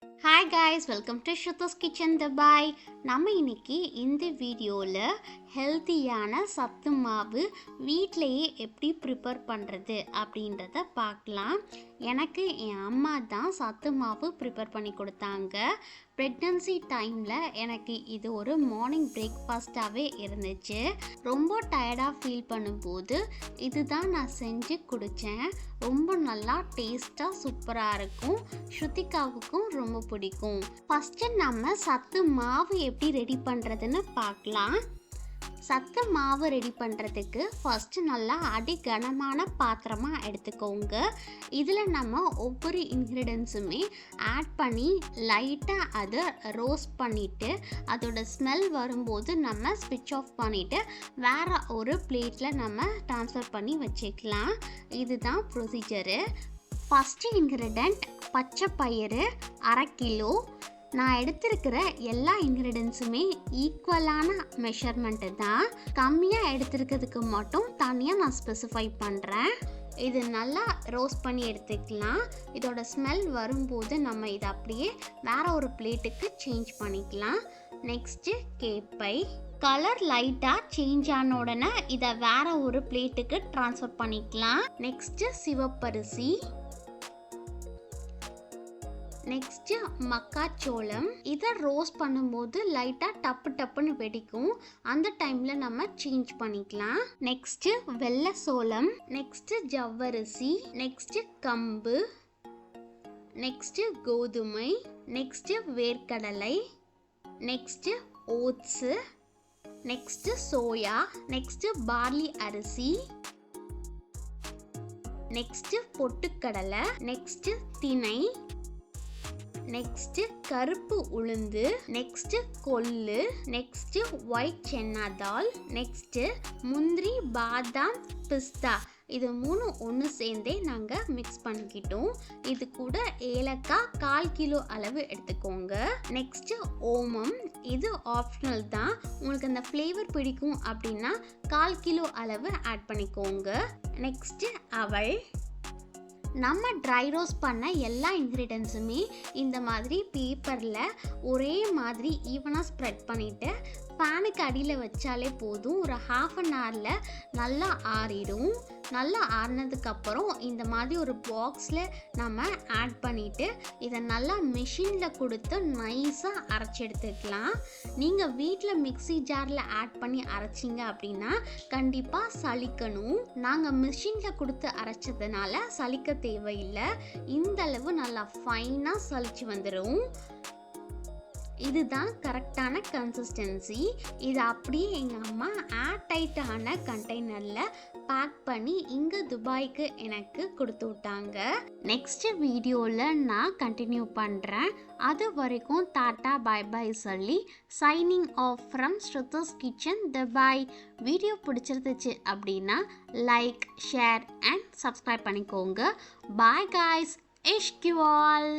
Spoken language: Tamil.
Hi guys, welcome to shruthiskitchendubai. நம்ம இன்னைக்கு இந்த வீடியோவில் ஹெல்த்தியான சத்து மாவு வீட்டிலையே எப்படி ப்ரிப்பேர் பண்ணுறது அப்படின்றத பார்க்கலாம். எனக்கு என் அம்மா தான் சத்து மாவு ப்ரிப்பேர் பண்ணி கொடுத்தாங்க. ப்ரெக்னன்சி டைமில் எனக்கு இது ஒரு மார்னிங் பிரேக்ஃபாஸ்ட்டாகவே இருந்துச்சு. ரொம்ப டயர்டாக ஃபீல் பண்ணும்போது இதுதான் நான் செஞ்சு குடித்தேன். ரொம்ப நல்லா டேஸ்ட்டாக சூப்பராக இருக்கும். ஸ்ருத்திகாவுக்கும் ரொம்ப பிடிக்கும். ஃபஸ்ட்டு நம்ம சத்து மாவு எப்படி ரெடி பண்ணுறதுன்னு பார்க்கலாம். சத்து மாவு ரெடி பண்ணுறதுக்கு ஃபஸ்ட்டு நல்லா அடிகனமான பாத்திரமாக எடுத்துக்கோங்க. இதில் நம்ம ஒவ்வொரு இன்க்ரீடியன்ஸுமே ஆட் பண்ணி லைட்டாக அதை ரோஸ்ட் பண்ணிவிட்டு அதோட ஸ்மெல் வரும்போது நம்ம ஸ்விட்ச் ஆஃப் பண்ணிவிட்டு வேறு ஒரு பிளேட்டில் நம்ம ட்ரான்ஸ்ஃபர் பண்ணி வச்சுக்கலாம். இதுதான் ப்ரொசீஜரு. ஃபஸ்ட்டு இன்க்ரீடியன்ட் பச்சை பயிறு 1/2 கிலோ. நான் எடுத்திருக்கிற எல்லா இன்க்ரீடியன்ஸுமே ஈக்குவலான மெஷர்மெண்ட்டு தான். கம்மியாக எடுத்திருக்கிறதுக்கு மட்டும் தனியாக நான் ஸ்பெசிஃபை பண்ணுறேன். இது நல்லா ரோஸ்ட் பண்ணி எடுத்துக்கலாம். இதோட ஸ்மெல் வரும்போது நம்ம இதை அப்படியே வேற ஒரு பிளேட்டுக்கு சேஞ்ச் பண்ணிக்கலாம். நெக்ஸ்ட்டு கேப்பை. கலர் லைட்டாக சேஞ்ச் ஆன உடனே இதை வேற ஒரு பிளேட்டுக்கு ட்ரான்ஸ்ஃபர் பண்ணிக்கலாம். நெக்ஸ்ட்டு சிவப்பரிசி. நெக்ஸ்ட்டு மக்காச்சோளம். இதை ரோஸ்ட் பண்ணும்போது லைட்டாக டப்புன்னு வெடிக்கும். அந்த டைமில் நம்ம சேஞ்ச் பண்ணிக்கலாம். நெக்ஸ்ட்டு வெள்ளை சோளம். நெக்ஸ்ட்டு ஜவ்வரிசி. நெக்ஸ்ட்டு கம்பு. நெக்ஸ்ட்டு கோதுமை. நெக்ஸ்ட்டு வேர்க்கடலை. Next oats. Next soya. Next barley அரிசி. நெக்ஸ்ட்டு பொட்டுக்கடலை. நெக்ஸ்ட்டு திணை. நெக்ஸ்ட்டு கருப்பு உளுந்து. நெக்ஸ்ட்டு கொள்ளு. நெக்ஸ்ட்டு ஒயிட் சென்னா தால். நெக்ஸ்ட்டு முந்திரி, பாதாம், பிஸ்தா. இது 3 ஒன்று சேர்ந்தே நாங்கள் மிக்ஸ் பண்ணிக்கிட்டோம். இது கூட ஏலக்காய் 1/4 கிலோ அளவு எடுத்துக்கோங்க. நெக்ஸ்ட்டு ஓமம். இது ஆப்ஷனல் தான். உங்களுக்கு அந்த ஃப்ளேவர் பிடிக்கும் அப்படின்னா 1/4 கிலோ அளவு ஆட் பண்ணிக்கோங்க. நெக்ஸ்ட்டு அவல். நம்ம ட்ரை ரோஸ்ட் பண்ண எல்லா இன்க்ரீடியன்ஸுமே இந்த மாதிரி பேப்பரில் ஒரே மாதிரி ஈவனாக ஸ்ப்ரெட் பண்ணிவிட்டு பேனுக்கு அடியில் வச்சாலே போதும். ஒரு 1/2 ஹவரில் நல்லா ஆறிடும். நல்லா ஆறினதுக்கப்புறம் இந்த மாதிரி ஒரு பாக்ஸில் நம்ம ஆட் பண்ணிவிட்டு இதை நல்லா மிஷினில் கொடுத்து நைஸாக அரைச்சி எடுத்துக்கலாம். நீங்கள் வீட்டில் மிக்ஸி ஜாரில் ஆட் பண்ணி அரைச்சிங்க அப்படின்னா கண்டிப்பாக சலிக்கணும். நாங்கள் மிஷினில் கொடுத்து அரைச்சதுனால சலிக்க தேவையில்லை. இந்த அளவு நல்லா ஃபைனாக சலிச்சு வந்துடும். இதுதான் கரெக்டான கன்சிஸ்டன்சி. இது அப்படியே எங்கள் அம்மா ஏர் டைட்டான கண்டெய்னரில் பேக் பண்ணி இங்கே துபாய்க்கு எனக்கு கொடுத்து விட்டாங்க. நெக்ஸ்ட் வீடியோவில் நான் கண்டினியூ பண்ணுறேன். அது வரைக்கும் டாட்டா பை பை சொல்லி signing off from Shruthi's kitchen Dubai. Video பிடிச்சிருந்துச்சு அப்படின்னா லைக், ஷேர் அண்ட் சப்ஸ்கிரைப் பண்ணிக்கோங்க. Bye guys. இஷ்க் யூ ஆல்.